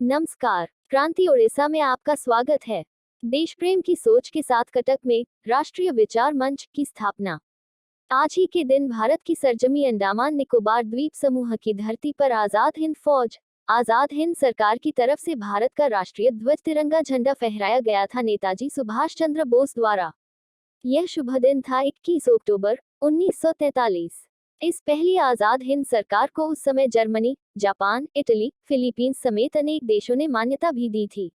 नमस्कार, क्रांति ओडिशा में आपका स्वागत है। देश प्रेम की सोच के साथ कटक में राष्ट्रीय विचार मंच की स्थापना। आज ही के दिन भारत की सरजमी अंडमान निकोबार द्वीप समूह की धरती पर आजाद हिंद फौज, आजाद हिंद सरकार की तरफ से भारत का राष्ट्रीय ध्वज तिरंगा झंडा फहराया गया था नेताजी सुभाष चंद्र बोस द्वारा। यह शुभ दिन था 21 अक्टूबर 1943। इस पहली आजाद हिंद सरकार को उस समय जर्मनी, जापान, इटली, फिलीपींस समेत अनेक देशों ने मान्यता भी दी थी।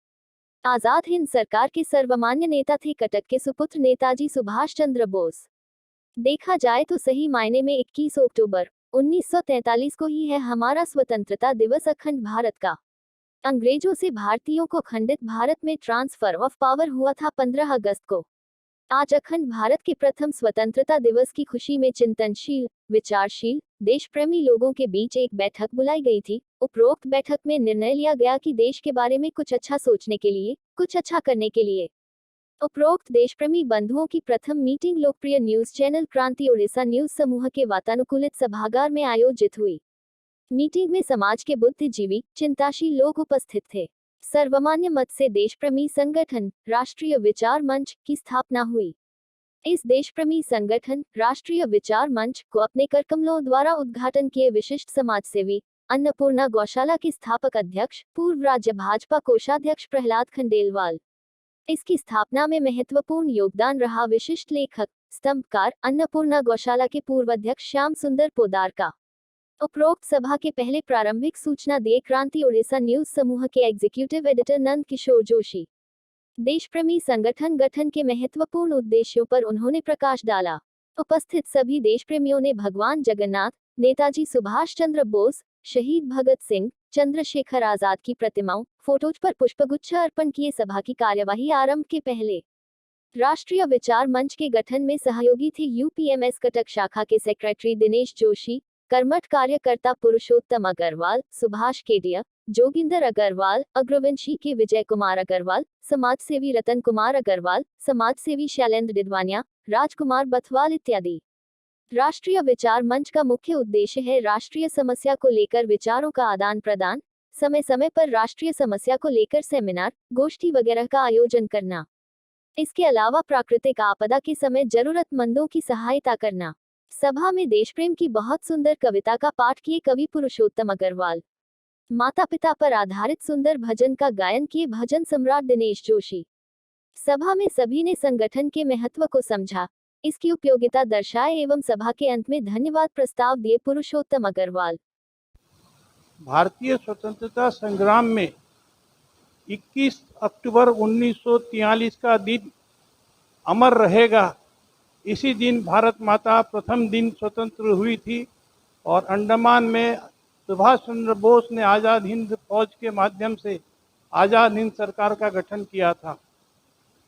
आजाद हिंद सरकार के सर्वमान्य नेता थे कटक के सुपुत्र नेताजी सुभाष चंद्र बोस। देखा जाए तो सही मायने में 21 अक्टूबर 1943 को ही है हमारा स्वतंत्रता दिवस अखंड भारत का। अंग्रेजों से भारतीयों को खंडित भारत में ट्रांसफर ऑफ पावर हुआ था 15 अगस्त को। आज अखंड भारत के प्रथम स्वतंत्रता दिवस की खुशी में चिंतनशील, विचारशील, देश प्रेमी लोगों के बीच एक बैठक बुलाई गई थी। उपरोक्त बैठक में निर्णय लिया गया कि देश के बारे में कुछ अच्छा सोचने के लिए, कुछ अच्छा करने के लिए। उपरोक्त देश प्रेमी बंधुओं की प्रथम मीटिंग लोकप्रिय न्यूज चैनल क्रांति ओडिशा न्यूज समूह के वातानुकूलित सभागार में आयोजित हुई। मीटिंग में समाज के बुद्धिजीवी, चिंताशील लोग उपस्थित थे। सर्वमान्य मत से देशप्रेमी संगठन राष्ट्रीय विचार मंच की स्थापना हुई। इस देशप्रेमी संगठन राष्ट्रीय विचार मंच को अपने करकमलों द्वारा उद्घाटन किए विशिष्ट समाजसेवी अन्नपूर्णा गौशाला के स्थापक अध्यक्ष पूर्व राज्य भाजपा कोषाध्यक्ष प्रहलाद खंडेलवाल। इसकी स्थापना में महत्वपूर्ण योगदान रहा विशिष्ट लेखक, स्तंभकार अन्नपूर्णा गौशाला के पूर्व अध्यक्ष श्याम सुंदर पोदार का। उपरोक्त सभा के पहले प्रारंभिक सूचना दिए क्रांति ओडिशा न्यूज समूह के एग्जीक्यूटिव एडिटर नंद किशोर जोशी। देशप्रेमी संगठन गठन के महत्वपूर्ण उद्देश्यों पर उन्होंने प्रकाश डाला। उपस्थित सभी देशप्रेमियों ने भगवान जगन्नाथ, नेताजी सुभाष चंद्र बोस, शहीद भगत सिंह, चंद्रशेखर आजाद की प्रतिमाओं, फोटोज पर पुष्पगुच्छ अर्पण किए। सभा की कार्यवाही आरंभ के पहले राष्ट्रीय विचार मंच के गठन में सहयोगी थे यूपीएमएस कटक शाखा के सेक्रेटरी दिनेश जोशी, कर्मठ कार्यकर्ता पुरुषोत्तम अग्रवाल, सुभाष केडिया, जोगिंदर अग्रवाल, अग्रवंशी के विजय कुमार अग्रवाल, समाजसेवी रतन कुमार अग्रवाल, समाजसेवी शैलेंद्र डिडवानिया, राजकुमार बथवाल इत्यादि। राष्ट्रीय विचार मंच का मुख्य उद्देश्य है राष्ट्रीय समस्या को लेकर विचारों का आदान प्रदान, समय समय पर राष्ट्रीय समस्या को लेकर सेमिनार, गोष्ठी वगैरह का आयोजन करना। इसके अलावा प्राकृतिक आपदा के समय जरूरतमंदों की सहायता करना। सभा में देशप्रेम की बहुत सुंदर कविता का पाठ किए कवि पुरुषोत्तम अग्रवाल। माता पिता पर आधारित सुंदर भजन का गायन किए भजन सम्राट दिनेश जोशी। सभा में सभी ने संगठन के महत्व को समझा, इसकी उपयोगिता दर्शाए एवं सभा के अंत में धन्यवाद प्रस्ताव दिए पुरुषोत्तम अग्रवाल। भारतीय स्वतंत्रता संग्राम में 21 अक्टूबर 1943 का दिन अमर रहेगा। इसी दिन भारत माता प्रथम दिन स्वतंत्र हुई थी और अंडमान में सुभाष चंद्र बोस ने आज़ाद हिंद फौज के माध्यम से आज़ाद हिंद सरकार का गठन किया था।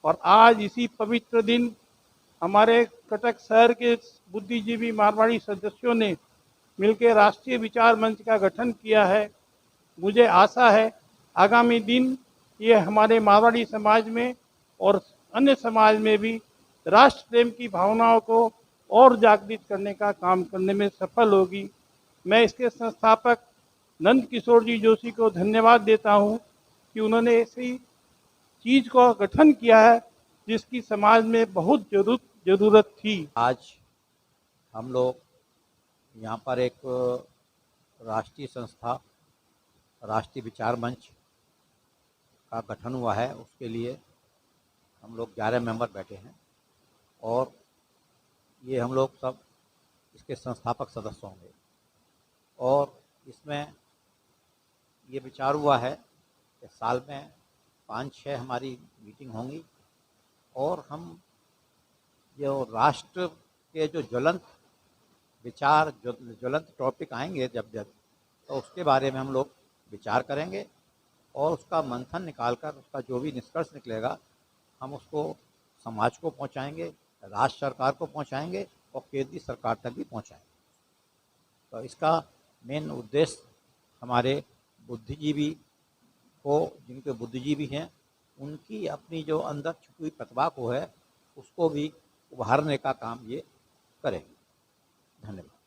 और आज इसी पवित्र दिन हमारे कटक शहर के बुद्धिजीवी मारवाड़ी सदस्यों ने मिलकर राष्ट्रीय विचार मंच का गठन किया है। मुझे आशा है आगामी दिन ये हमारे मारवाड़ी समाज में और अन्य समाज में भी राष्ट्र प्रेम की भावनाओं को और जागृत करने का काम करने में सफल होगी। मैं इसके संस्थापक नंद किशोर जी जोशी को धन्यवाद देता हूं कि उन्होंने ऐसी चीज़ का गठन किया है जिसकी समाज में बहुत ज़रूरत थी। आज हम लोग यहाँ पर एक राष्ट्रीय संस्था राष्ट्रीय विचार मंच का गठन हुआ है। उसके लिए हम लोग 11 मेंबर बैठे हैं और ये हम लोग सब इसके संस्थापक सदस्य होंगे। और इसमें ये विचार हुआ है कि साल में 5-6 हमारी मीटिंग होंगी और हम जो राष्ट्र के जो ज्वलंत विचार, जो ज्वलंत टॉपिक आएंगे जब तो उसके बारे में हम लोग विचार करेंगे और उसका मंथन निकालकर उसका जो भी निष्कर्ष निकलेगा हम उसको समाज को पहुंचाएंगे, राज्य सरकार को पहुंचाएंगे और केंद्रीय सरकार तक भी पहुंचाएंगे। तो इसका मेन उद्देश्य हमारे बुद्धिजीवी को, जिनके बुद्धिजीवी हैं, उनकी अपनी जो अंदर छुपी हुई प्रतिभा को है उसको भी उभारने का काम ये करेंगे। धन्यवाद।